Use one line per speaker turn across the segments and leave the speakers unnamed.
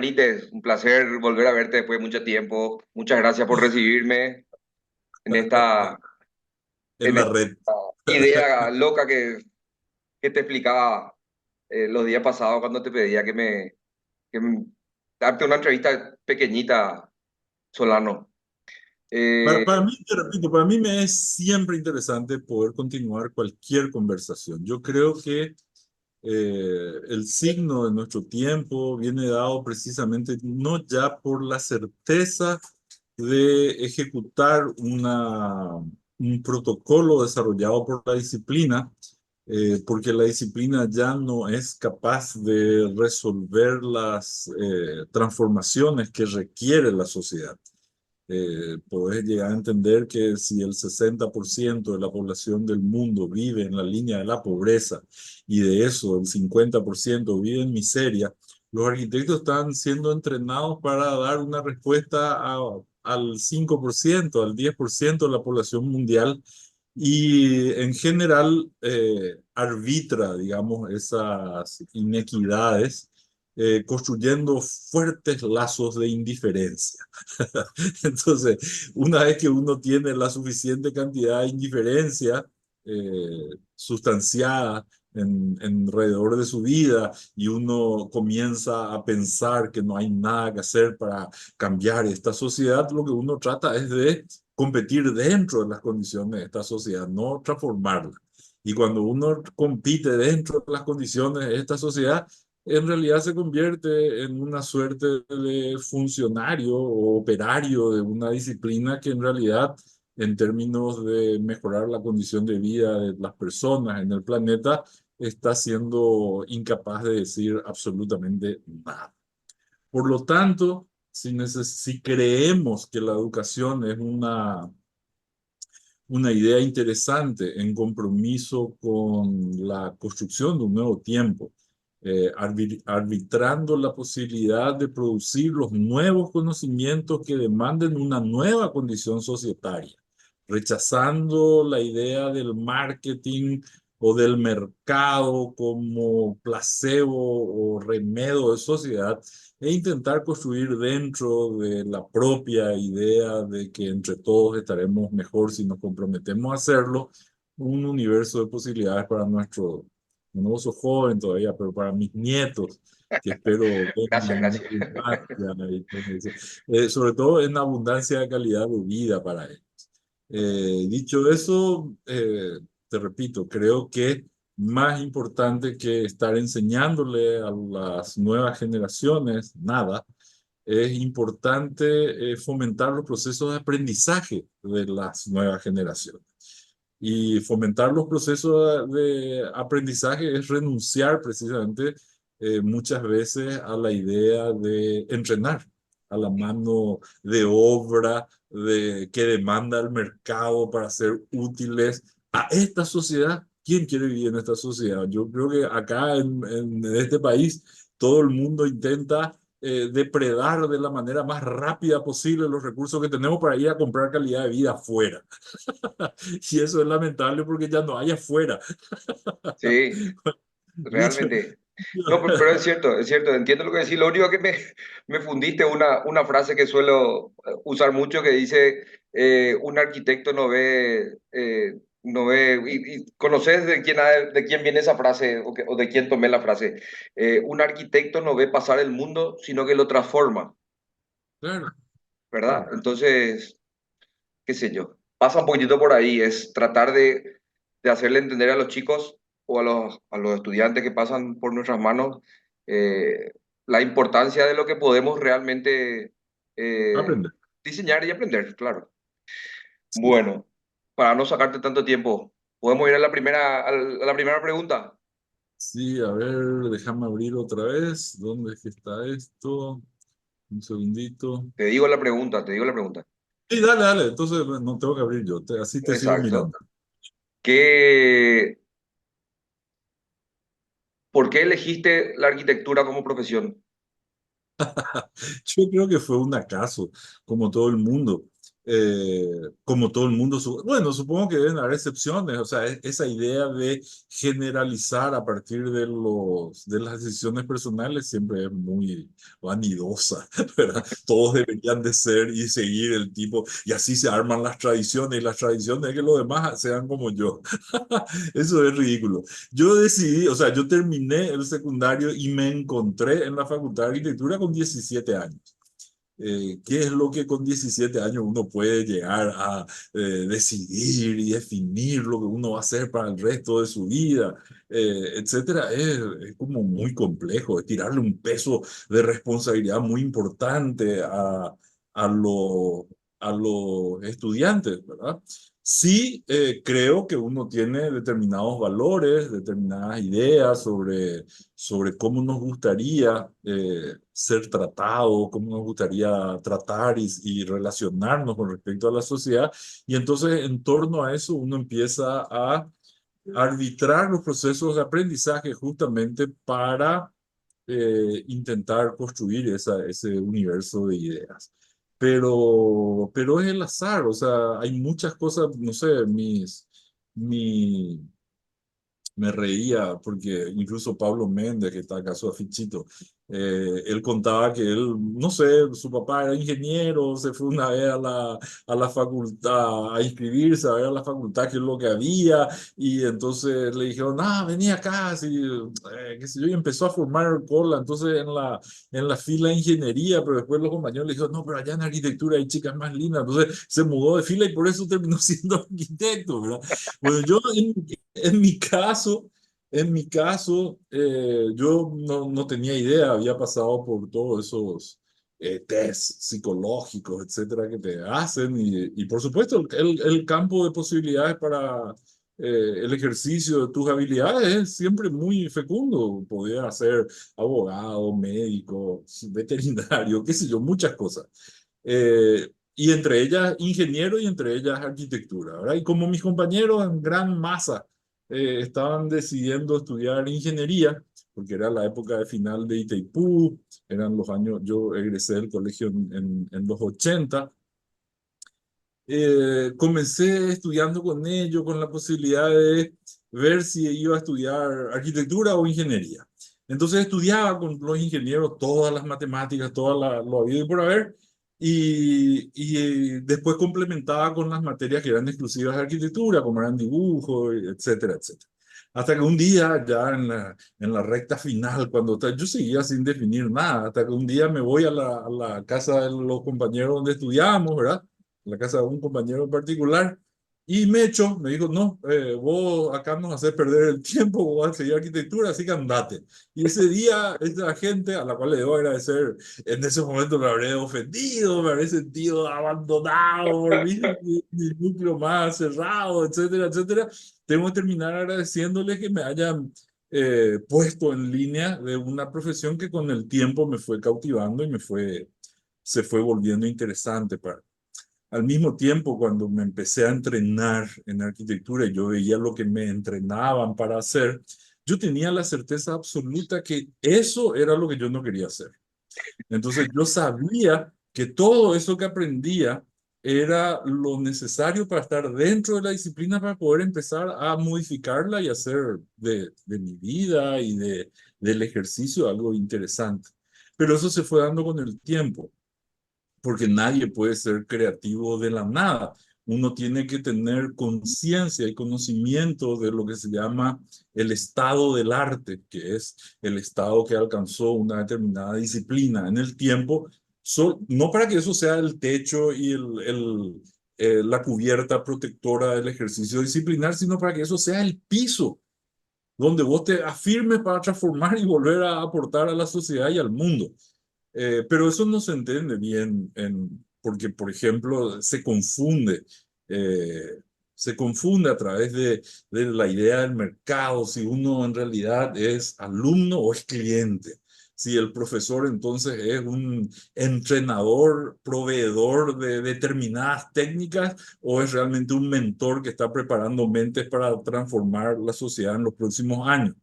Benítez, un placer volver a verte después de mucho tiempo. Muchas gracias por recibirme en
en
en
la
esta
red.
idea loca que te explicaba los días pasados cuando te pedía darte una entrevista pequeñita, Solano. Eh,
Para mí, te repito, para mí me es siempre interesante poder continuar cualquier conversación. Yo creo que el signo de nuestro tiempo viene dado precisamente no ya por la certeza de ejecutar un protocolo desarrollado por la disciplina, porque la disciplina ya no es capaz de resolver las transformaciones que requiere la sociedad. Podés llegar a entender que si el 60% de la población del mundo vive en la línea de la pobreza y de eso el 50% vive en miseria, los arquitectos están siendo entrenados para dar una respuesta al 5%, al 10% de la población mundial y en general arbitra, digamos, esas inequidades, construyendo fuertes lazos de indiferencia. Entonces, una vez que uno tiene la suficiente cantidad de indiferencia sustanciada alrededor de su vida y uno comienza a pensar que no hay nada que hacer para cambiar esta sociedad, lo que uno trata es de competir dentro de las condiciones de esta sociedad, no transformarla. Y cuando uno compite dentro de las condiciones de esta sociedad, en realidad se convierte en una suerte de funcionario o operario de una disciplina que en realidad, en términos de mejorar la condición de vida de las personas en el planeta, está siendo incapaz de decir absolutamente nada. Por lo tanto, si creemos que la educación es una idea interesante en compromiso con la construcción de un nuevo tiempo, arbitrando la posibilidad de producir los nuevos conocimientos que demanden una nueva condición societaria, rechazando la idea del marketing o del mercado como placebo o remedio de sociedad e intentar construir dentro de la propia idea de que entre todos estaremos mejor si nos comprometemos a hacerlo, un universo de posibilidades para nuestro, no soy joven todavía, pero para mis nietos, que espero
gracias,
tengan una
gracias.
abundancia, y todo eso. Sobre todo en abundancia de calidad de vida para ellos. Dicho eso, te repito, creo que más importante que estar enseñándole a las nuevas generaciones nada, es importante fomentar los procesos de aprendizaje de las nuevas generaciones. Y fomentar los procesos de aprendizaje es renunciar precisamente muchas veces a la idea de entrenar, a la mano de obra que demanda el mercado para ser útiles a esta sociedad. ¿Quién quiere vivir en esta sociedad? Yo creo que acá en este país todo el mundo intenta depredar de la manera más rápida posible los recursos que tenemos para ir a comprar calidad de vida afuera. Y eso es lamentable porque ya no hay afuera.
Sí,
Dicho,
realmente. No, pero es cierto, entiendo lo que decís. Lo único que me fundiste una frase que suelo usar mucho que dice, un arquitecto no ve, y conoces de quién viene esa frase o de quién tomé la frase. Un arquitecto no ve pasar el mundo, sino que lo transforma,
claro,
¿verdad?
claro.
Entonces, qué sé yo, pasa un poquitito por ahí, es tratar de hacerle entender a los chicos o a los estudiantes que pasan por nuestras manos la importancia de lo que podemos realmente eh,
Aprender.
diseñar y aprender, claro.
Sí.
Bueno, para no sacarte tanto tiempo, podemos ir a a la primera pregunta.
Sí, a ver, déjame abrir otra vez. ¿Dónde es que está esto? Un segundito.
Te digo la pregunta.
Sí, dale, dale. Entonces no tengo que abrir yo. Así te sigo
Exacto.
mirando.
¿Qué, ¿Por qué elegiste la arquitectura como profesión?
Yo creo que fue un acaso, como todo el mundo. como todo el mundo, bueno, supongo que deben haber excepciones, o sea, esa idea de generalizar a partir de las decisiones personales siempre es muy vanidosa, ¿verdad? Todos deberían de ser y seguir el tipo, y así se arman las tradiciones, y las tradiciones es que los demás sean como yo. Eso es ridículo. Yo decidí, o sea, yo terminé el secundario y me encontré en la Facultad de Arquitectura con 17 años. ¿Qué es lo que con 17 años uno puede llegar a decidir y definir lo que uno va a hacer para el resto de su vida, etcétera? Es como muy complejo, es tirarle un peso de responsabilidad muy importante a, lo- a los estudiantes, ¿verdad? Sí, creo que uno tiene determinados valores, determinadas ideas sobre cómo nos gustaría ser tratados, cómo nos gustaría tratar y relacionarnos con respecto a la sociedad. Y entonces en torno a eso uno empieza a arbitrar los procesos de aprendizaje justamente para intentar construir ese universo de ideas. Pero es el azar, o sea, hay muchas cosas, no sé, mi, me reía porque incluso Pablo Méndez, que está acá, su afichito, él contaba que él, no sé, su papá era ingeniero, se fue una vez a la facultad a inscribirse, a ver a la facultad qué es lo que había, y entonces le dijeron, ah, vení acá, así, qué sé yo, y empezó a formar cola, entonces en la fila de ingeniería, pero después los compañeros le dijeron, no, pero allá en arquitectura hay chicas más lindas, entonces se mudó de fila y por eso terminó siendo arquitecto, ¿verdad? Bueno, yo en mi caso, yo no tenía idea, había pasado por todos esos test psicológicos, etcétera, que te hacen y por supuesto el campo de posibilidades para el ejercicio de tus habilidades es siempre muy fecundo. Podía ser abogado, médico, veterinario, qué sé yo, muchas cosas. Y entre ellas ingeniero y entre ellas arquitectura, ¿verdad? Y como mis compañeros en gran masa estaban decidiendo estudiar ingeniería, porque era la época de final de Itaipú, eran los años, yo egresé del colegio en los 80. Comencé estudiando con ellos, con la posibilidad de ver si iba a estudiar arquitectura o ingeniería. Entonces estudiaba con los ingenieros todas las matemáticas, lo habido y por haber, y después complementaba con las materias que eran exclusivas de arquitectura, como eran dibujo, etcétera, etcétera. Hasta que un día, ya en la recta final, yo seguía sin definir nada, hasta que un día me voy a la casa de los compañeros donde estudiábamos, ¿verdad? En la casa de un compañero en particular, y me echó, me dijo, no, vos acá nos haces perder el tiempo, vos vas a seguir arquitectura, así que andate. Y ese día, esa gente a la cual le debo agradecer, en ese momento me habré ofendido, me habré sentido abandonado por mi núcleo más cerrado, etcétera, etcétera. Tengo que terminar agradeciéndole que me hayan puesto en línea de una profesión que con el tiempo me fue cautivando y se fue volviendo interesante para al mismo tiempo, cuando me empecé a entrenar en arquitectura y yo veía lo que me entrenaban para hacer, yo tenía la certeza absoluta que eso era lo que yo no quería hacer. Entonces yo sabía que todo eso que aprendía era lo necesario para estar dentro de la disciplina para poder empezar a modificarla y hacer de mi vida del ejercicio algo interesante. Pero eso se fue dando con el tiempo porque nadie puede ser creativo de la nada. Uno tiene que tener conciencia y conocimiento de lo que se llama el estado del arte, que es el estado que alcanzó una determinada disciplina en el tiempo, no para que eso sea el techo y la cubierta protectora del ejercicio disciplinar, sino para que eso sea el piso donde vos te afirmes para transformar y volver a aportar a la sociedad y al mundo. Pero eso no se entiende bien porque, por ejemplo, eh, se confunde a través de la idea del mercado, si uno en realidad es alumno o es cliente. Si el profesor entonces es un entrenador, proveedor de determinadas técnicas o es realmente un mentor que está preparando mentes para transformar la sociedad en los próximos años.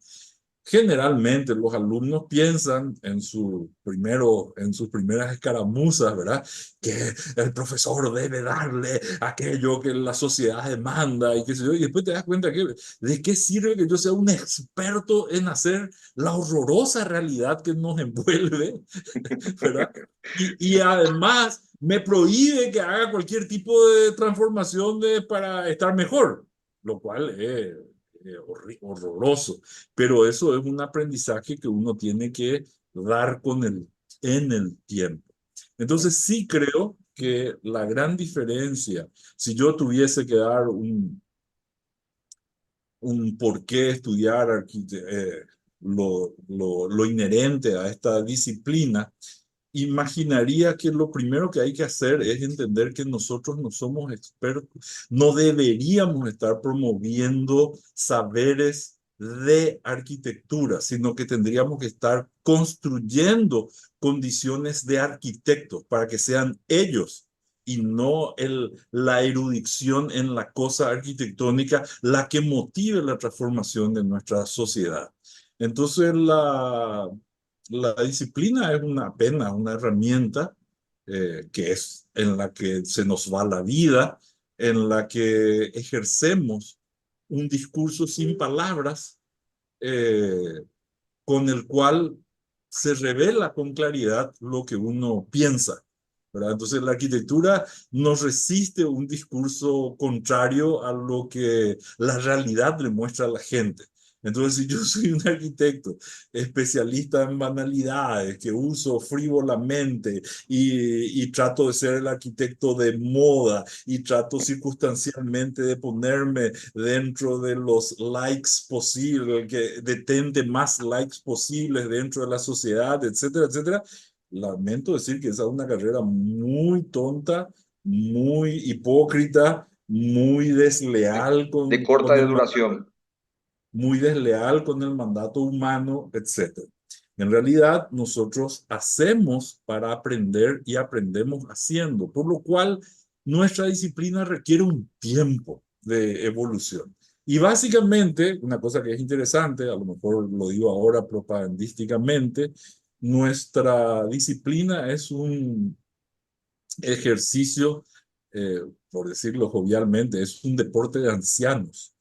generalmente los alumnos piensan en sus primeras escaramuzas, ¿verdad? Que el profesor debe darle aquello que la sociedad demanda y qué sé yo, y después te das cuenta que de qué sirve que yo sea un experto en hacer la horrorosa realidad que nos envuelve, ¿verdad? Y además me prohíbe que haga cualquier tipo de transformación para estar mejor, lo cual es horroroso. Pero eso es un aprendizaje que uno tiene que dar en el tiempo. Entonces sí creo que la gran diferencia, si yo tuviese que dar un por qué estudiar lo inherente a esta disciplina, imaginaría que lo primero que hay que hacer es entender que nosotros no somos expertos, no deberíamos estar promoviendo saberes de arquitectura, sino que tendríamos que estar construyendo condiciones de arquitectos para que sean ellos y no la erudición en la cosa arquitectónica la que motive la transformación de nuestra sociedad. Entonces, la disciplina es una pena, una herramienta que es en la que se nos va la vida, en la que ejercemos un discurso sin palabras, eh, con el cual se revela con claridad lo que uno piensa, ¿verdad? Entonces la arquitectura nos resiste un discurso contrario a lo que la realidad le muestra a la gente. Entonces, si yo soy un arquitecto especialista en banalidades, que uso frívolamente y trato de ser el arquitecto de moda y trato circunstancialmente de ponerme dentro de los likes posibles, que detente más likes posibles dentro de la sociedad, etcétera, etcétera. Lamento decir que esa es una carrera muy tonta, muy hipócrita, muy
de,
desleal
de corta de duración.
muy desleal con el mandato humano, etcétera. En realidad, nosotros hacemos para aprender y aprendemos haciendo, por lo cual nuestra disciplina requiere un tiempo de evolución. Y básicamente, una cosa que es interesante, a lo mejor lo digo ahora propagandísticamente, nuestra disciplina es un ejercicio, eh, por decirlo jovialmente, es un deporte de ancianos.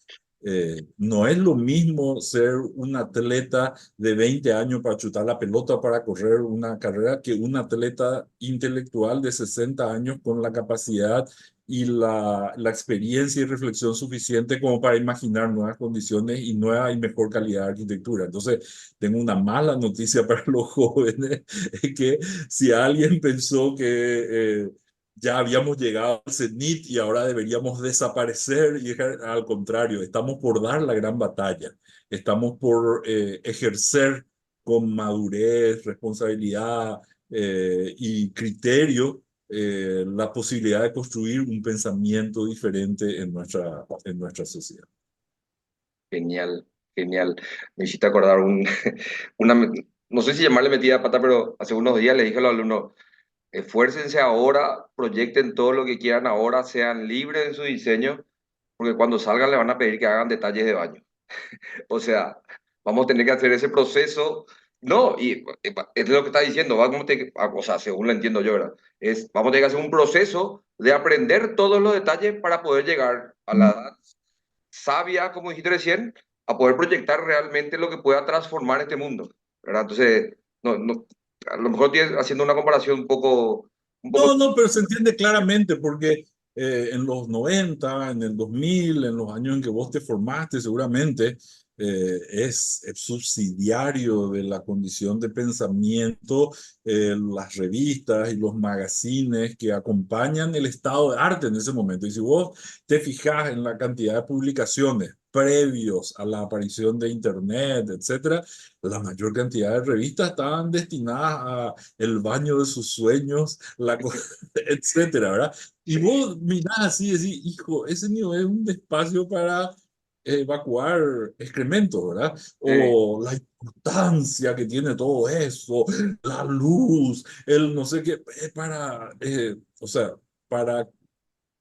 No es lo mismo ser un atleta de 20 años para chutar la pelota, para correr una carrera, que un atleta intelectual de 60 años con la capacidad y la experiencia y reflexión suficiente como para imaginar nuevas condiciones y nueva y mejor calidad de arquitectura. Entonces, tengo una mala noticia para los jóvenes, es que si alguien pensó que ya habíamos llegado al cenit y ahora deberíamos desaparecer, y al contrario, estamos por dar la gran batalla, estamos por ejercer con madurez, responsabilidad y criterio la posibilidad de construir un pensamiento diferente en nuestra sociedad.
Genial, genial. Me hiciste acordar una, no sé si llamarle metida de pata, pero hace unos días le dije a los alumnos, esfuércense ahora, proyecten todo lo que quieran ahora, sean libres en su diseño, porque cuando salgan le van a pedir que hagan detalles de baño. O sea, vamos a tener que hacer ese proceso. No, y es lo que está diciendo, o sea, según lo entiendo yo, ¿verdad? Vamos a tener que hacer un proceso de aprender todos los detalles para poder llegar a la edad sabia, como dijiste recién, a poder proyectar realmente lo que pueda transformar este mundo, ¿verdad? Entonces, a lo mejor estoy haciendo una comparación un poco.
No, no, pero se entiende claramente porque en los 90, en el 2000, en los años en que vos te formaste, seguramente es subsidiario de la condición de pensamiento, las revistas y los magazines que acompañan el estado de arte en ese momento. Y si vos te fijas en la cantidad de publicaciones previos a la aparición de Internet, etcétera, la mayor cantidad de revistas estaban destinadas a el baño de sus sueños, etcétera, ¿verdad? Y vos mirás así y decís, hijo, ese niño es un espacio para evacuar excrementos, ¿verdad? O la importancia que tiene todo eso, la luz, el no sé qué, o sea, para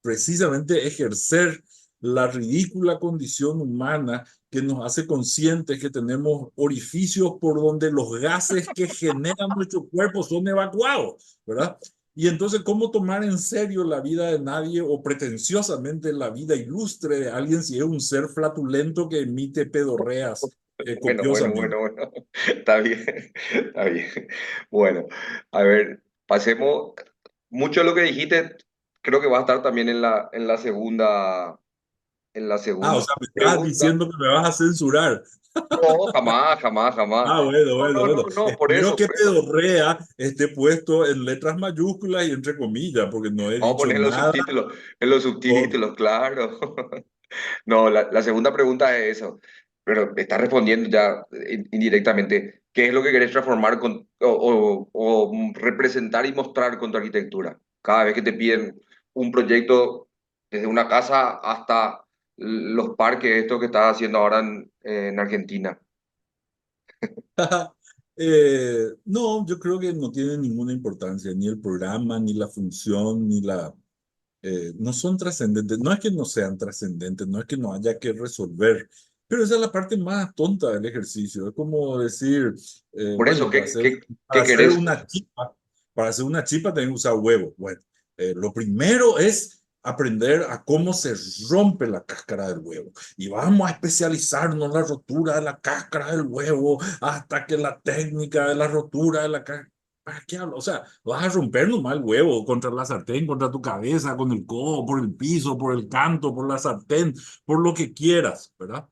precisamente ejercer la ridícula condición humana que nos hace conscientes que tenemos orificios por donde los gases que generan nuestro cuerpo son evacuados, ¿verdad? Y entonces, ¿cómo tomar en serio la vida de nadie o pretenciosamente la vida ilustre de alguien si es un ser flatulento que emite pedorreas
Bueno, bueno,
copiosamente?
bueno, bueno. Está bien, está bien. Bueno, a ver, pasemos. Mucho de lo que dijiste creo que va a estar también en la
Ah, o
segunda
sea, me estás
pregunta.
diciendo que me vas a censurar.
No, jamás, jamás, jamás.
Ah, bueno,
No,
bueno,
no,
bueno.
no, no, por
Espero
eso,
que
por eso.
pedorrea esté puesto en letras mayúsculas y entre comillas, porque no he
Vamos a
dicho
poner
nada.
en los
Por...
subtítulos, claro. No, la segunda pregunta es eso, pero está respondiendo ya indirectamente. ¿Qué es lo que querés transformar o representar y mostrar con tu arquitectura? Cada vez que te piden un proyecto, desde una casa hasta los parques, esto que estás haciendo ahora en Argentina.
No, yo creo que no tiene ninguna importancia, ni el programa, ni la función, ni la... no son trascendentes, no es que no sean trascendentes, no es que no haya que resolver, pero esa es la parte más tonta del ejercicio. Es como decir,
Por eso,
bueno, para
qué
hacer
querés?
una chipa, para hacer una chipa tenés que usar huevo. Bueno, lo primero es aprender a cómo se rompe la cáscara del huevo. Y vamos a especializarnos en la rotura de la cáscara del huevo hasta que la técnica de la rotura de la cáscara... ¿Para qué hablo? O sea, vas a romper nomás el huevo contra la sartén, contra tu cabeza, con el codo, por el piso, por el canto, por la sartén, por lo que quieras, ¿verdad?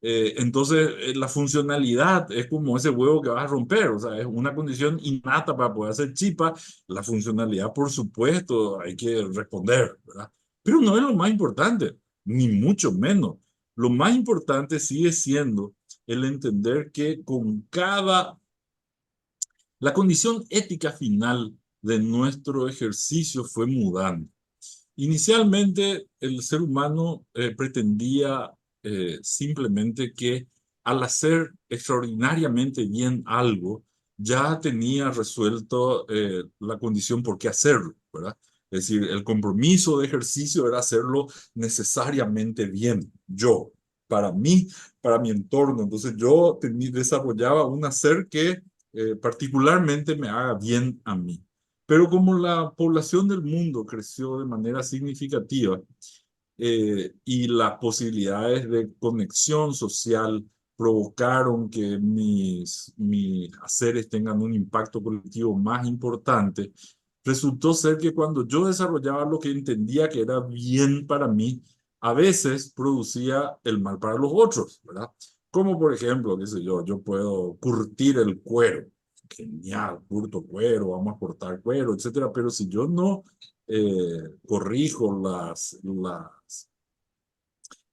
Entonces, la funcionalidad es como ese huevo que vas a romper, o sea, es una condición innata para poder hacer chipa. La funcionalidad, por supuesto, hay que responder, ¿verdad? Pero no es lo más importante, ni mucho menos. Lo más importante sigue siendo el entender que con cada la condición ética final de nuestro ejercicio fue mudando. Inicialmente, el ser humano pretendía simplemente que al hacer extraordinariamente bien algo, ya tenía resuelto la condición por qué hacerlo, ¿verdad? Es decir, el compromiso de ejercicio era hacerlo necesariamente bien, yo, para mí, para mi entorno. Entonces yo desarrollaba un hacer que particularmente me haga bien a mí. Pero como la población del mundo creció de manera significativa y las posibilidades de conexión social provocaron que mis haceres tengan un impacto colectivo más importante, resultó ser que cuando yo desarrollaba lo que entendía que era bien para mí, a veces producía el mal para los otros, ¿verdad? Como por ejemplo, qué sé yo puedo curtir el cuero. Genial, curto cuero, vamos a cortar cuero, etcétera. Pero si yo no corrijo las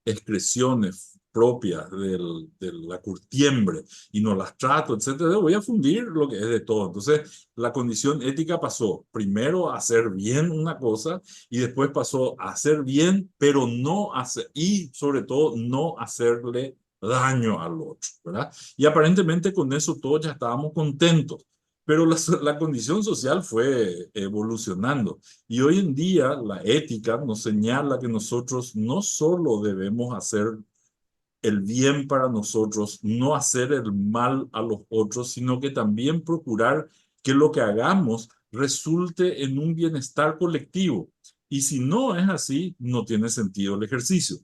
expresiones propias de la curtiembre y no las trato, etcétera, voy a fundir lo que es de todo. Entonces, la condición ética pasó primero a hacer bien una cosa y después pasó a hacer bien, pero no hacer, y sobre todo no hacerle daño al otro, ¿verdad? Y aparentemente con eso todos ya estábamos contentos. Pero la condición social fue evolucionando. Y hoy en día la ética nos señala que nosotros no solo debemos hacer el bien para nosotros, no hacer el mal a los otros, sino que también procurar que lo que hagamos resulte en un bienestar colectivo. Y si no es así, no tiene sentido el ejercicio.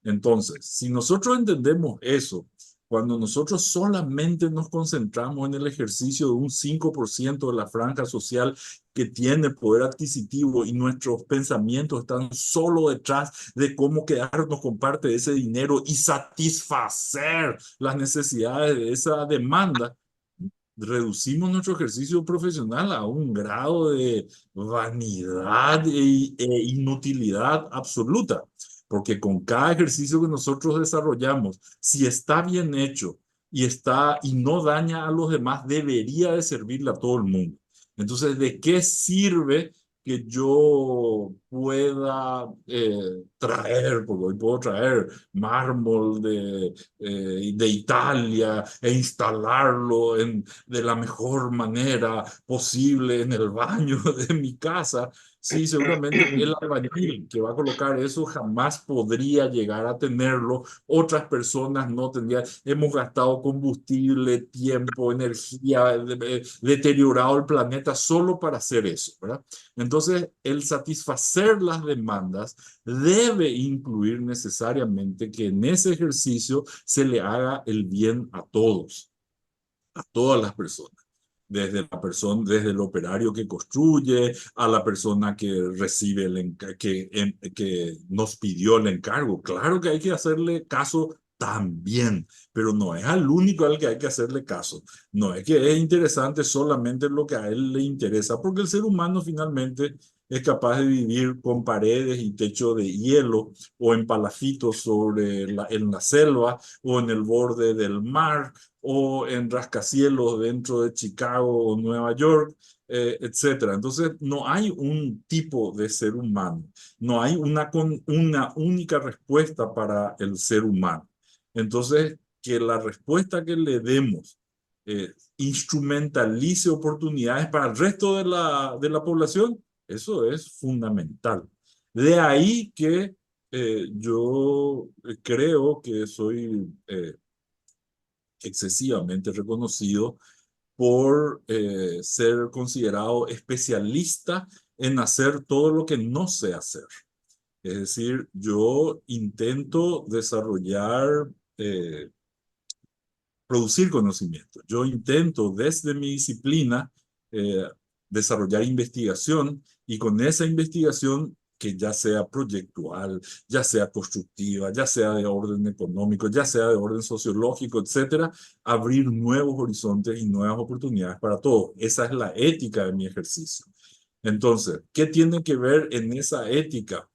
Entonces, si nosotros entendemos eso, cuando nosotros solamente nos concentramos en el ejercicio de un 5% de la franja social que tiene poder adquisitivo y nuestros pensamientos están solo detrás de cómo quedarnos con parte de ese dinero y satisfacer las necesidades de esa demanda, reducimos nuestro ejercicio profesional a un grado de vanidad inutilidad absoluta, porque con cada ejercicio que nosotros desarrollamos, si está bien hecho y no daña a los demás, debería de servirle a todo el mundo. Entonces, ¿de qué sirve que yo pueda traer, porque hoy puedo traer mármol de Italia e instalarlo de la mejor manera posible en el baño de mi casa. Sí, seguramente el albañil que va a colocar eso jamás podría llegar a tenerlo. Otras personas no tendrían. Hemos gastado combustible, tiempo, energía, deteriorado el planeta solo para hacer eso, ¿verdad? Entonces, el satisfacer las demandas debe incluir necesariamente que en ese ejercicio se le haga el bien a todas las personas. Desde la persona, desde el operario que construye, a la persona que recibe que nos pidió el encargo. Claro que hay que hacerle caso también, pero no es al único al que hay que hacerle caso. No es que es interesante solamente lo que a él le interesa, porque el ser humano finalmente es capaz de vivir con paredes y techo de hielo o en palafitos en la selva o en el borde del mar o en rascacielos dentro de Chicago o Nueva York, etcétera. Entonces, no hay un tipo de ser humano, no hay una única respuesta para el ser humano. Entonces, que la respuesta que le demos instrumentalice oportunidades para el resto de la población, eso es fundamental. De ahí que yo creo que soy excesivamente reconocido por ser considerado especialista en hacer todo lo que no sé hacer. Es decir, yo intento desarrollar, producir conocimiento. Yo intento desde mi disciplina eh, desarrollar investigación y con esa investigación que ya sea proyectual, ya sea constructiva, ya sea de orden económico, ya sea de orden sociológico, etcétera, abrir nuevos horizontes y nuevas oportunidades para todos. Esa es la ética de mi ejercicio. Entonces, ¿qué tiene que ver en esa ética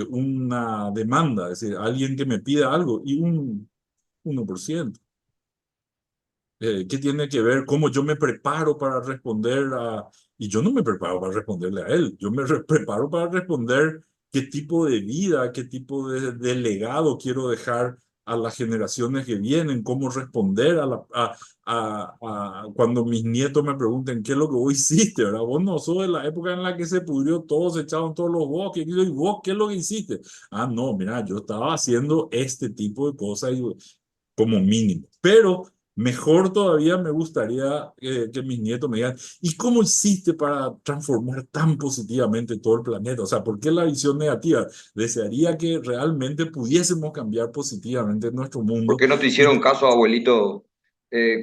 una demanda? Es decir, alguien que me pida algo y un 1%. ¿Qué tiene que ver cómo yo me preparo para responder a... Y yo no me preparo para responderle a él, yo me preparo para responder qué tipo de vida, qué tipo de legado quiero dejar a las generaciones que vienen, cómo responder cuando mis nietos me pregunten qué es lo que vos hiciste, ¿verdad? Vos no sos de la época en la que se pudrió todo, se echaron todos los bosques, y vos, ¿qué es lo que hiciste? Ah, no, mira, yo estaba haciendo este tipo de cosas como mínimo, pero mejor todavía me gustaría que mis nietos me digan, ¿y cómo hiciste para transformar tan positivamente todo el planeta? O sea, ¿por qué la visión negativa? Desearía que realmente pudiésemos cambiar positivamente nuestro
¿Por
mundo
qué no te
y
hicieron caso, abuelito,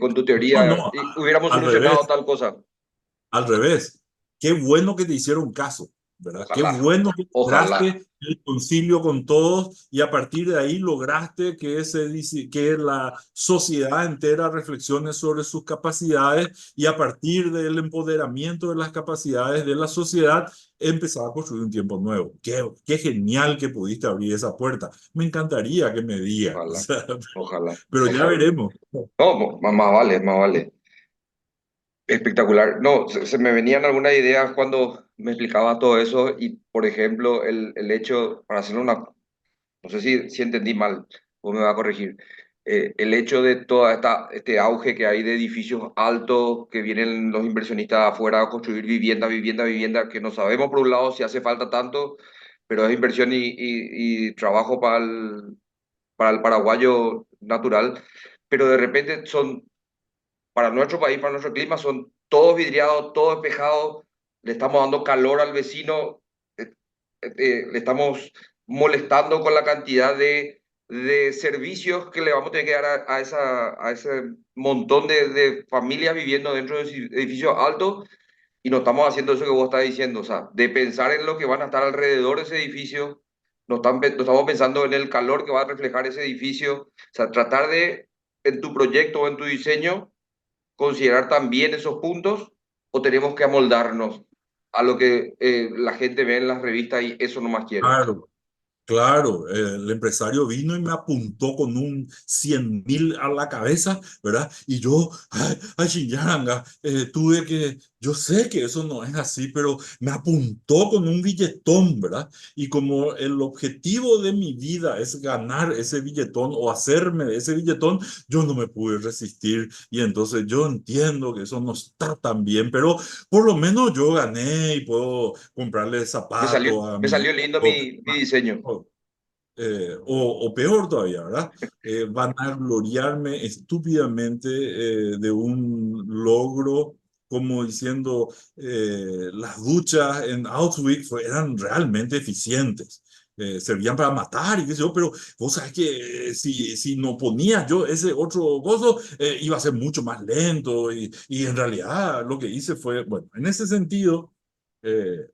con tu
no,
teoría
no,
y hubiéramos
al
solucionado
revés.
tal cosa?
Al revés, qué bueno que te hicieron caso, ¿verdad? Qué
Ojalá,
bueno que
ojalá.
lograste el concilio con todos y a partir de ahí lograste que la sociedad entera reflexione sobre sus capacidades y a partir del empoderamiento de las capacidades de la sociedad empezar a construir un tiempo nuevo. Qué genial que pudiste abrir esa puerta. Me encantaría que me digan, o
Ojalá,
sea,
ojalá,
pero ya
ojalá.
veremos.
No, más vale, más vale. Espectacular. No, se me venían algunas ideas cuando me explicaba todo eso y, por ejemplo, el hecho, para hacerlo una, no sé si entendí mal, o me va a corregir, el hecho de este auge que hay de edificios altos, que vienen los inversionistas afuera a construir vivienda, vivienda, vivienda, que no sabemos por un lado si hace falta tanto, pero es inversión y trabajo para el paraguayo natural, pero de repente son para nuestro país, para nuestro clima, son todos vidriados, todos espejados, le estamos dando calor al vecino, le estamos molestando con la cantidad de servicios que le vamos a tener que dar a ese montón de familias viviendo dentro de edificios altos y no estamos haciendo eso que vos estás diciendo, o sea, de pensar en lo que van a estar alrededor de ese edificio, no estamos pensando en el calor que va a reflejar ese edificio, o sea, tratar de, en tu proyecto o en tu diseño, considerar también esos puntos o tenemos que amoldarnos a lo que la gente ve en las revistas y eso no más quiero.
Claro. Claro, el empresario vino y me apuntó con un 100.000 a la cabeza, ¿verdad? Y yo, ay, Shinyanga, yo sé que eso no es así, pero me apuntó con un billetón, ¿verdad? Y como el objetivo de mi vida es ganar ese billetón o hacerme de ese billetón, yo no me pude resistir. Y entonces yo entiendo que eso no está tan bien, pero por lo menos yo gané y puedo comprarle zapatos a
Me
mi
salió lindo
hijo.
mi diseño.
O peor todavía, ¿verdad? Van a gloriarme estúpidamente de un logro, como diciendo, las duchas en Auschwitz eran realmente eficientes. Servían para matar y qué sé yo, pero vos sabés que si no ponía yo ese otro gozo, iba a ser mucho más lento y en realidad lo que hice fue, bueno, en ese sentido,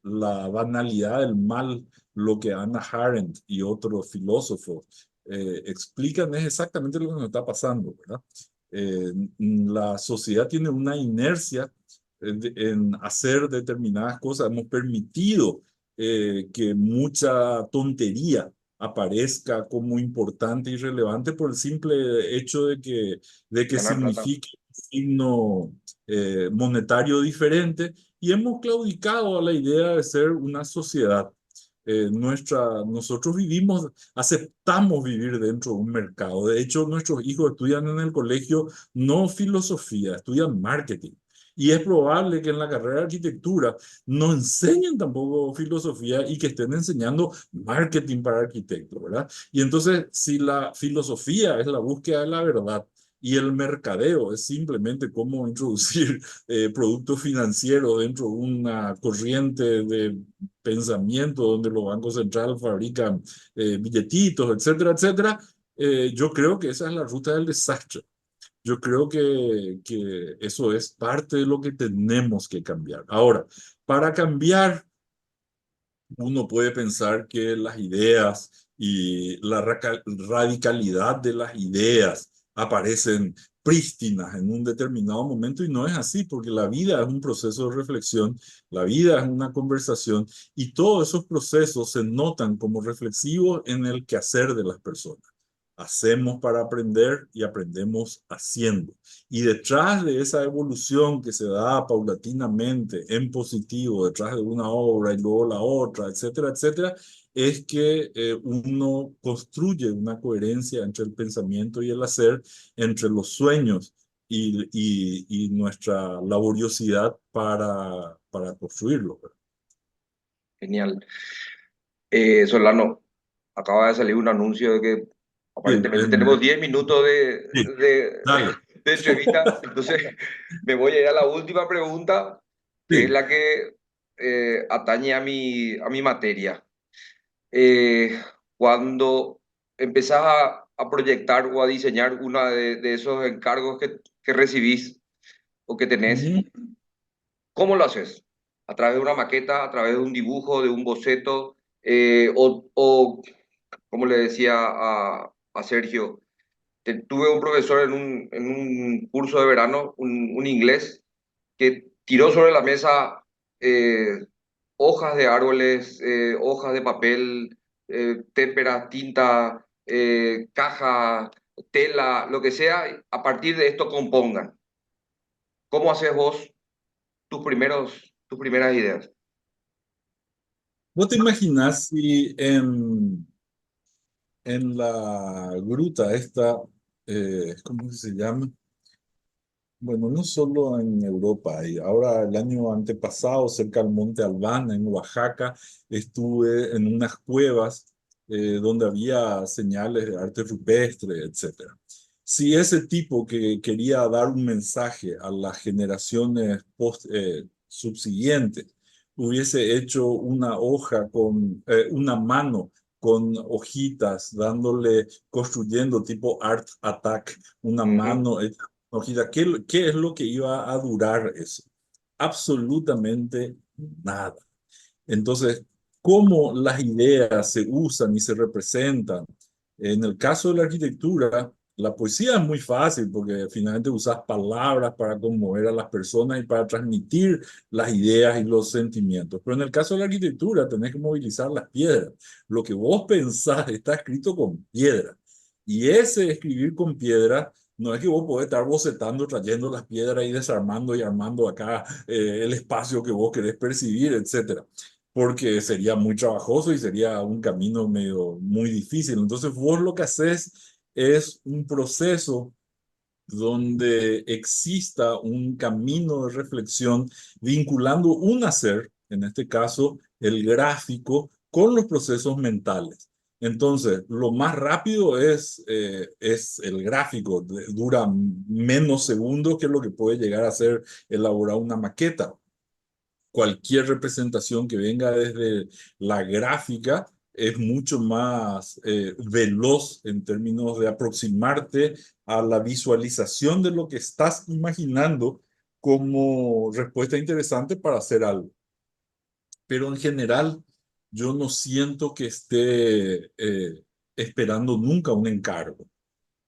la banalidad del mal, lo que Hannah Arendt y otros filósofos explican es exactamente lo que nos está pasando, ¿verdad? La sociedad tiene una inercia en hacer determinadas cosas. Hemos permitido que mucha tontería aparezca como importante y relevante por el simple hecho de que
Ganar plata.
signifique un signo monetario diferente y hemos claudicado a la idea de ser una sociedad. Nosotros vivimos, aceptamos vivir dentro de un mercado. De hecho, nuestros hijos estudian en el colegio no filosofía, estudian marketing. Y es probable que en la carrera de arquitectura no enseñen tampoco filosofía y que estén enseñando marketing para arquitectos, ¿verdad? Y entonces, si la filosofía es la búsqueda de la verdad y el mercadeo es simplemente cómo introducir productos financieros dentro de una corriente de pensamiento donde los bancos centrales fabrican billetitos, etcétera, etcétera, yo creo que esa es la ruta del desastre. Yo creo que eso es parte de lo que tenemos que cambiar. Ahora, para cambiar, uno puede pensar que las ideas y la radicalidad de las ideas aparecen prístinas en un determinado momento y no es así, porque la vida es un proceso de reflexión, la vida es una conversación y todos esos procesos se notan como reflexivos en el quehacer de las personas. Hacemos para aprender y aprendemos haciendo. Y detrás de esa evolución que se da paulatinamente en positivo, detrás de una obra y luego la otra, etcétera, etcétera, es que uno construye una coherencia entre el pensamiento y el hacer, entre los sueños y nuestra laboriosidad para construirlo.
Genial. Solano, acaba de salir un anuncio de que
Sí,
aparentemente tenemos 10 minutos
sí,
de,
dale.
de entrevista. Entonces, me voy a ir a la última pregunta, que es
Sí.
la que atañe a mi materia. Eh, Cuando empezás a proyectar o a diseñar uno de esos encargos que recibís o que tenés,
Ujú.
¿cómo lo haces? ¿A través de una maqueta, a través de un dibujo, de un boceto? O como le decía a Sergio, tuve un profesor en un curso de verano, un inglés, que tiró sobre la mesa eh, hojas de árboles, hojas de papel, témperas, tinta, caja, tela, lo que sea, a partir de esto compongan. ¿Cómo haces vos tus primeras ideas?
¿Vos te imaginás si en la gruta esta, ¿cómo se llama? Bueno, no solo en Europa, y ahora el año antepasado, cerca del Monte Albán, en Oaxaca, estuve en unas cuevas donde había señales de arte rupestre, etcétera. Si ese tipo que quería dar un mensaje a las generaciones subsiguientes hubiese hecho una hoja con una mano con hojitas, dándole, construyendo tipo Art Attack, una
Ujú.
mano hojita, ¿qué es lo que iba a durar eso? Absolutamente nada. Entonces, cómo las ideas se usan y se representan. En el caso de la arquitectura, La poesía es muy fácil porque finalmente usas palabras para conmover a las personas y para transmitir las ideas y los sentimientos. Pero en el caso de la arquitectura tenés que movilizar las piedras. Lo que vos pensás está escrito con piedra. Y ese escribir con piedra no es que vos podés estar bocetando, trayendo las piedras y desarmando y armando acá el espacio que vos querés percibir, etcétera, porque sería muy trabajoso y sería un camino medio muy difícil. Entonces vos lo que haces es un proceso donde exista un camino de reflexión vinculando un hacer, en este caso el gráfico, con los procesos mentales. Entonces, lo más rápido es el gráfico, dura menos segundos que lo que puede llegar a ser elaborar una maqueta. Cualquier representación que venga desde la gráfica es mucho más veloz en términos de aproximarte a la visualización de lo que estás imaginando como respuesta interesante para hacer algo. Pero en general, yo no siento que esté esperando nunca un encargo.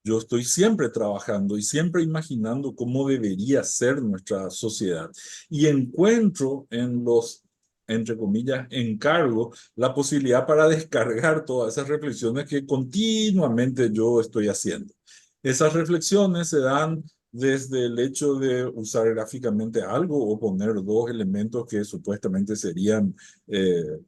Yo estoy siempre trabajando y siempre imaginando cómo debería ser nuestra sociedad. Y encuentro en los, entre comillas, encargos, la posibilidad para descargar todas esas reflexiones que continuamente yo estoy haciendo. Esas reflexiones se dan desde el hecho de usar gráficamente algo o poner dos elementos que supuestamente serían eh,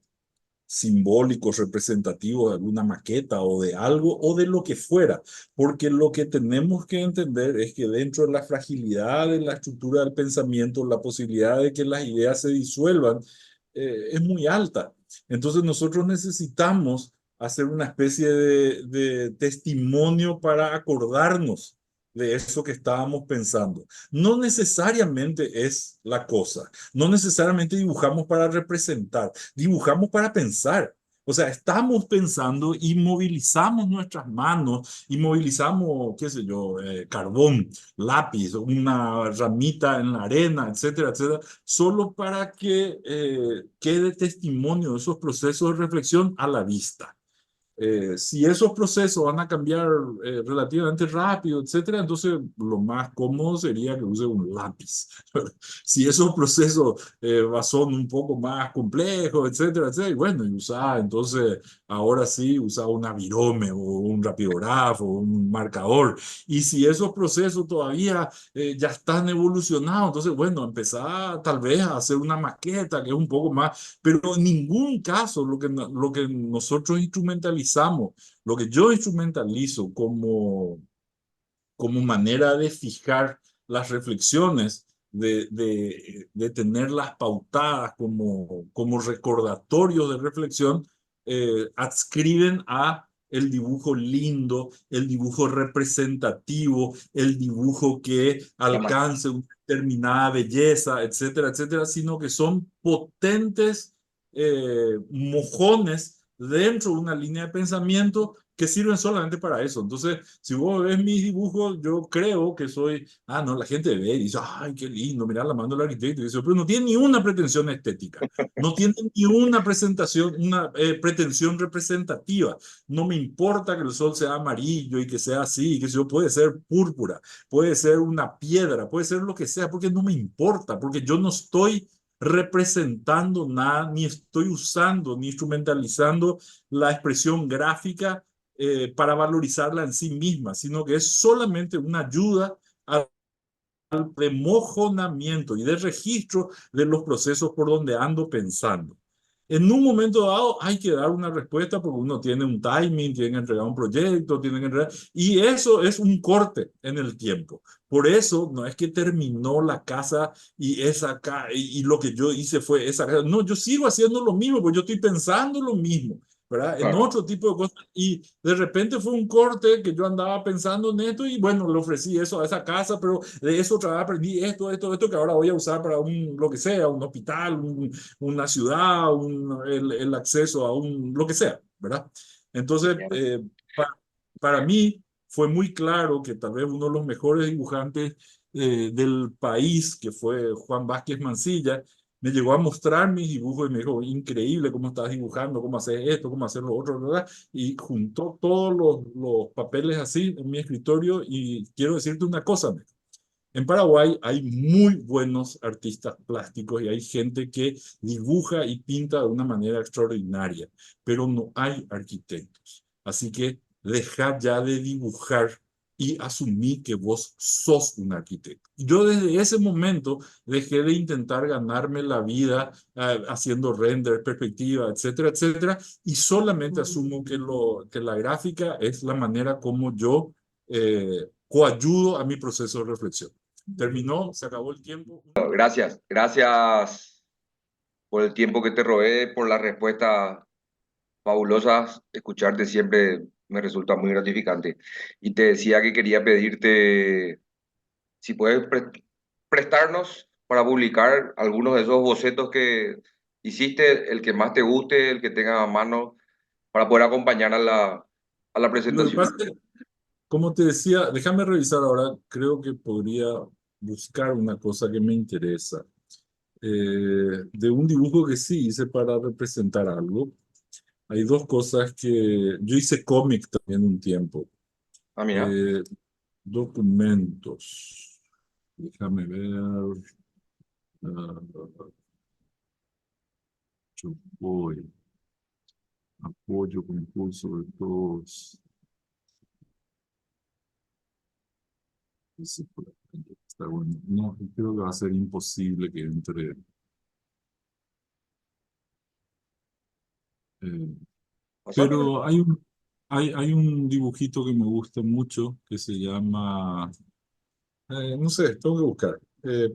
simbólicos, representativos de alguna maqueta o de algo o de lo que fuera, porque lo que tenemos que entender es que dentro de la fragilidad de la estructura del pensamiento, la posibilidad de que las ideas se disuelvan es muy alta. Entonces nosotros necesitamos hacer una especie de testimonio para acordarnos de eso que estábamos pensando. No necesariamente es la cosa, no necesariamente dibujamos para representar, dibujamos para pensar. O sea, estamos pensando y movilizamos nuestras manos y movilizamos, qué sé yo, carbón, lápiz, una ramita en la arena, etcétera, etcétera, solo para que quede testimonio de esos procesos de reflexión a la vista. Si esos procesos van a cambiar relativamente rápido, etcétera, entonces lo más cómodo sería que use un lápiz. Si esos procesos son un poco más complejos, etcétera, etcétera, y bueno, y usar, entonces ahora sí, usar una virome o un rapidógrafo, un marcador. Y si esos procesos todavía ya están evolucionados, entonces bueno, empezar tal vez a hacer una maqueta que es un poco más, pero en ningún caso lo que nosotros instrumentalizamos, lo que yo instrumentalizo como manera de fijar las reflexiones, de tenerlas pautadas como recordatorios de reflexión, adscriben a el dibujo lindo, el dibujo representativo, el dibujo que alcance una determinada belleza, etcétera, etcétera, sino que son potentes mojones dentro de una línea de pensamiento que sirven solamente para eso. Entonces, si vos ves mis dibujos, yo creo que soy, no, la gente ve y dice, ay, qué lindo, mirá la mano del arquitecto, y dice, pero no tiene ni una pretensión estética, no tiene ni una presentación, una pretensión representativa. No me importa que el sol sea amarillo y que sea así, que eso puede ser púrpura, puede ser una piedra, puede ser lo que sea, porque no me importa, porque yo no estoy representando nada, ni estoy usando, ni instrumentalizando la expresión gráfica para valorizarla en sí misma, sino que es solamente una ayuda al remojonamiento y de registro de los procesos por donde ando pensando. En un momento dado hay que dar una respuesta porque uno tiene un timing, tiene que entregar un proyecto, tiene que entregar, y eso es un corte en el tiempo. Por eso no es que terminó la casa y esa y lo que yo hice fue esa casa. No, yo sigo haciendo lo mismo, porque yo estoy pensando lo mismo. ¿Verdad? En
Claro,
otro tipo de cosas. Y de repente fue un corte que yo andaba pensando en esto y bueno, le ofrecí eso a esa casa, pero de eso otra vez aprendí esto que ahora voy a usar para lo que sea, un hospital, una ciudad, el acceso a lo que sea, ¿verdad? Entonces,
bien.
para mí fue muy claro que tal vez uno de los mejores dibujantes del país, que fue Juan Vázquez Mansilla, me llegó a mostrar mis dibujos y me dijo, increíble cómo estás dibujando, cómo haces esto, cómo hacer lo otro, ¿verdad? Y juntó todos los papeles así en mi escritorio y quiero decirte una cosa, en Paraguay hay muy buenos artistas plásticos y hay gente que dibuja y pinta de una manera extraordinaria, pero no hay arquitectos. Así que deja ya de dibujar y asumí que vos sos un arquitecto. Yo desde ese momento dejé de intentar ganarme la vida haciendo render, perspectiva, etcétera, etcétera, y solamente asumo que la gráfica es la manera como yo coayudo a mi proceso de reflexión. Terminó, se acabó el tiempo.
Gracias, gracias por el tiempo que te robé, por las respuestas fabulosas. Escucharte siempre me resulta muy gratificante. Y te decía que quería pedirte si puedes prestarnos para publicar algunos de esos bocetos que hiciste, el que más te guste, el que tenga a mano, para poder acompañar a la
Lo que
presentación.
pasa es que, como te decía, déjame revisar ahora, creo que podría buscar una cosa que me interesa. De un dibujo que sí hice para representar algo. Hay dos cosas que yo hice cómic también un tiempo.
Ah, mira.
Eh, documentos. Déjame ver. ah, yo voy. Apoyo, concurso de todos. Ese por ahí está bueno. No, creo que va a ser imposible que entre. eh,
Pásamelo.
pero hay un dibujito que me gusta mucho que se llama, no sé, tengo que buscar,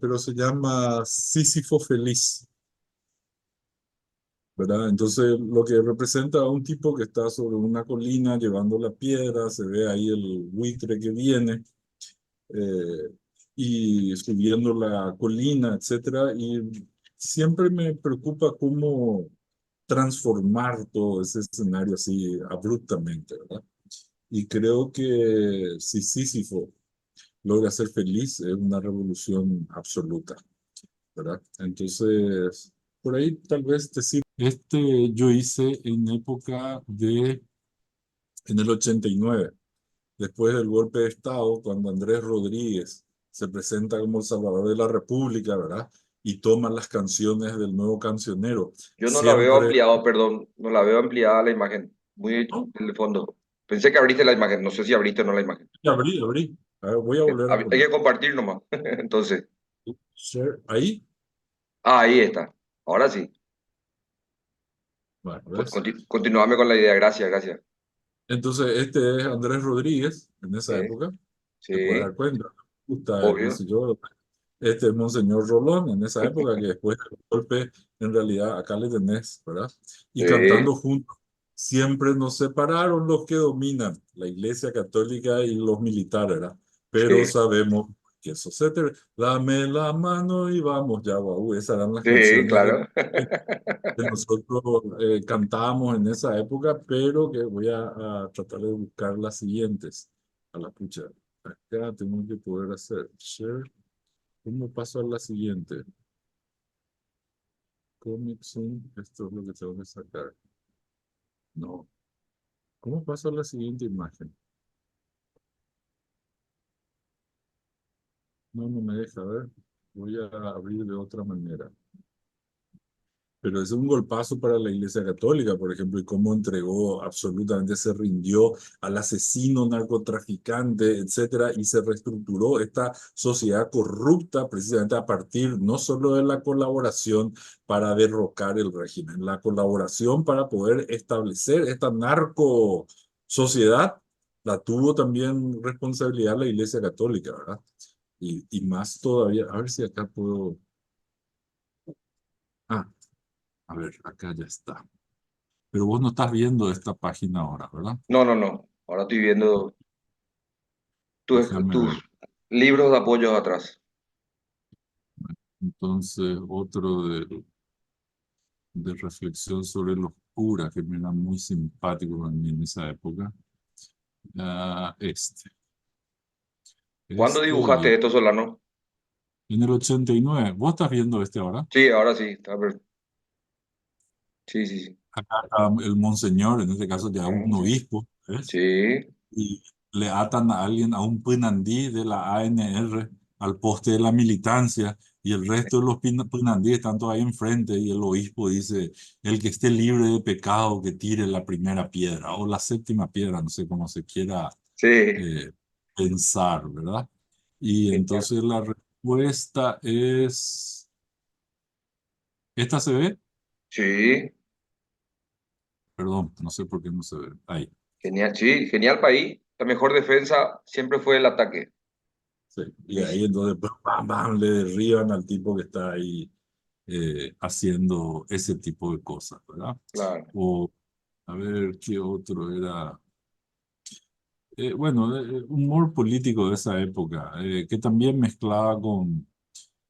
pero se llama Sísifo Feliz, ¿verdad? Entonces, lo que representa a un tipo que está sobre una colina llevando la piedra, se ve ahí el buitre que viene eh, y subiendo la colina, etcétera, y siempre me preocupa cómo transformar todo ese escenario así abruptamente, ¿verdad? Y creo que si Sísifo logra ser feliz, es una revolución absoluta, ¿verdad? Entonces, por ahí tal vez te sirva. Este yo hice en época en el 89, después del golpe de Estado, cuando Andrés Rodríguez se presenta como el Salvador de la República, ¿verdad? Y toma las canciones del nuevo cancionero.
Yo no la veo
Siempre,
ampliado, perdón, no la veo ampliada la imagen, muy
¿no?
en el fondo. Pensé que abriste la imagen, no sé si abriste o no la imagen.
Abrí. A ver, voy a volver a
Hay
poner.
que compartir nomás. Entonces,
Share, ahí.
ahí está. Ahora sí.
Bueno, ¿ves?
Continuame con la idea, gracias, gracias.
Entonces, este es Andrés Rodríguez, en esa
Sí,
época, te puedes dar
sí,
cuenta, gusta, qué
obvio.
sé yo. Este es Monseñor Rolón, en esa época, que después del golpe, en realidad, acá le tenés, ¿verdad? Y
Sí,
cantando juntos. Siempre nos separaron los que dominan, la Iglesia Católica y los militares, ¿verdad? Pero
sí,
sabemos que eso dame la mano y vamos, ya, guau, esas eran las
sí,
canciones
claro.
que nosotros cantábamos en esa época, pero que voy a tratar de buscar las siguientes. A la pucha, acá tengo que poder hacer share. ¿Cómo paso a la siguiente? Comic Zoom, esto es lo que tengo que sacar. No. ¿Cómo paso a la siguiente imagen? No, no me deja ver. Voy a abrir de otra manera. Pero es un golpazo para la Iglesia Católica, por ejemplo, y cómo entregó, absolutamente se rindió al asesino, narcotraficante, etcétera, y se reestructuró esta sociedad corrupta precisamente a partir no solo de la colaboración para derrocar el régimen, la colaboración para poder establecer esta narco sociedad, la tuvo también responsabilidad la Iglesia Católica, ¿verdad? Y más todavía, a ver si acá puedo. Ah, a ver, acá ya está. Pero vos no estás viendo esta página ahora, ¿verdad?
No, no, no. Ahora estoy viendo
Déjame
tus
ver.
libros de apoyo atrás.
Entonces, otro de reflexión sobre los curas que me era muy simpático a mí en esa época. Ah,
¿Cuándo
este
dibujaste
libro.
esto, Solano?
en el 89. ¿Vos estás viendo este ahora?
Sí, ahora sí. Sí, sí, sí.
Acá está el monseñor, en este caso ya un
Sí,
obispo, ¿ves?
sí,
Y le atan a alguien, a un Punandí de la ANR, al poste de la militancia, y el resto de los Punandí están todos ahí enfrente, y el obispo dice, el que esté libre de pecado, que tire la primera piedra, o la séptima piedra, no sé cómo se quiera
sí.
eh, pensar, ¿verdad? Y
Genial.
entonces la respuesta es, ¿esta se ve?
Sí,
Perdón, no sé por qué no se ve. Ahí.
genial, sí, genial país. La mejor defensa siempre fue el ataque.
Sí. Y
Y
ahí
sí,
entonces, pues, bam, bam, le derriban al tipo que está ahí haciendo ese tipo de cosas, ¿verdad?
claro.
O, a ver, ¿qué otro era? Bueno, humor político de esa época, que también mezclaba con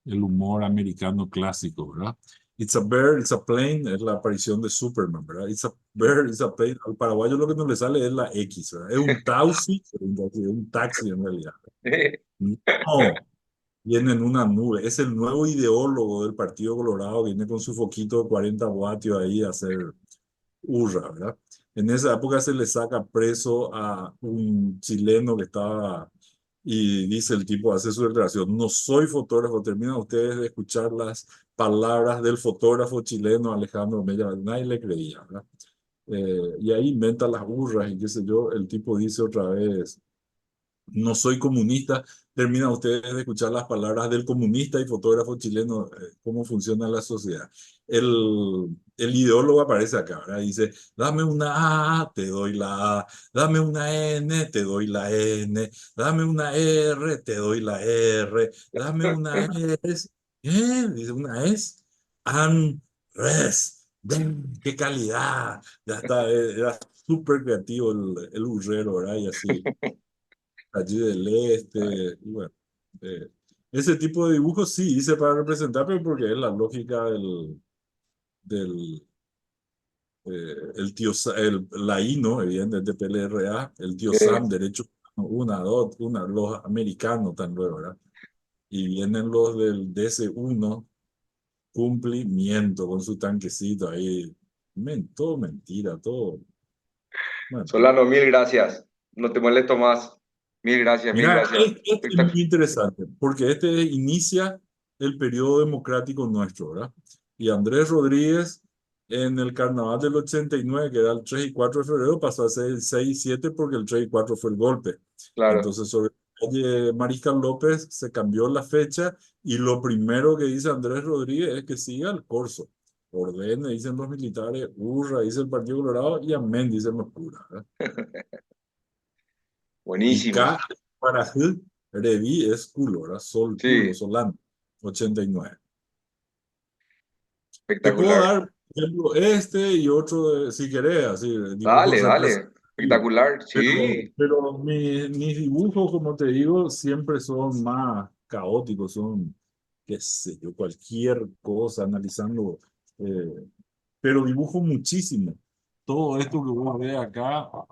el humor americano clásico, ¿verdad? It's a bird, it's a plane, es la aparición de Superman, ¿verdad? It's a bird, it's a plane. Al paraguayo lo que no le sale es la X, ¿verdad? Es un taxi, un taxi en realidad. No, viene en una nube. Es el nuevo ideólogo del Partido Colorado, viene con su foquito de 40 vatios ahí a hacer hurra, ¿verdad? En esa época se le saca preso a un chileno que estaba, y dice el tipo, hace su declaración, no soy fotógrafo, terminan ustedes de escuchar las palabras del fotógrafo chileno Alejandro Mella, nadie le creía, ¿verdad? Y ahí inventa las hurras y qué sé yo, el tipo dice otra vez, no soy comunista, terminan ustedes de escuchar las palabras del comunista y fotógrafo chileno, cómo funciona la sociedad. El ideólogo aparece acá, ¿verdad? Dice, dame una A, te doy la A, dame una N, te doy la N, dame una R, te doy la R, dame una S, ¿eh? Dice una S, and res. ¡Ven! ¡Qué calidad! Ya está, era súper creativo el urrero, ¿verdad? Y así allí del este, y bueno, eh, ese tipo de dibujos sí hice para representar, pero porque es la lógica del el tío, el, la I, ¿no? Evidentemente PLRA, el tío Sam,
Sí.
derecho, una, dos, una, los americanos tan luego, ¿verdad? Y vienen los del DC-1, cumplimiento, con su tanquecito ahí, todo mentira, todo, bueno.
Solano, mil gracias. No te molesto más. Mil gracias, mil
Mira,
gracias.
este es muy interesante, porque este inicia el periodo democrático nuestro, ¿verdad? Y Andrés Rodríguez, en el carnaval del 89, que era el 3 y 4 de febrero, pasó a ser el 6 y 7 porque el 3 y 4 fue el golpe.
Claro,
Entonces, sobre la calle Mariscal López se cambió la fecha y lo primero que dice Andrés Rodríguez es que siga el corso. Ordene, dicen los militares, hurra, dice el Partido Colorado y amén, dicen los curas, ¿verdad? Y
buenísimo.
K para H, Revi es culo, ¿verdad? Sol, culo,
Sí,
solán, 89. Te puedo
espectacular.
dar, por ejemplo, este y otro, si querés, así,
Dale,
dibujos
dale.
representativos.
Espectacular. Sí,
Pero mis dibujos, como te digo, siempre son más caóticos, son, qué sé yo, cualquier cosa, analizando, eh, pero dibujo muchísimo. Todo esto que vos ves acá, a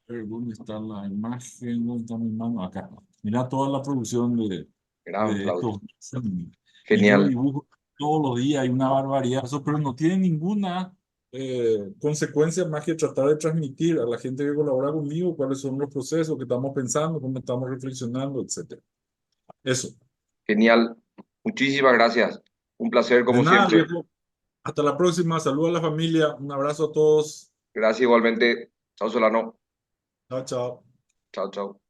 ver, ¿dónde está la imagen? ¿Dónde está mi mano? Acá. Mira toda la producción
gran
de
Claudio.
estos. Y yo
Genial.
dibujo todos los días, hay una barbaridad, eso, pero no tiene ninguna consecuencia más que tratar de transmitir a la gente que colabora conmigo cuáles son los procesos que estamos pensando, cómo estamos reflexionando, etcétera. Eso.
Genial. Muchísimas gracias. Un placer
De
como
nada,
siempre.
viejo. Hasta la próxima. Saludos a la familia. Un abrazo a todos.
Gracias igualmente. Chao, Solano.
Chao, chao.
Chao, chao.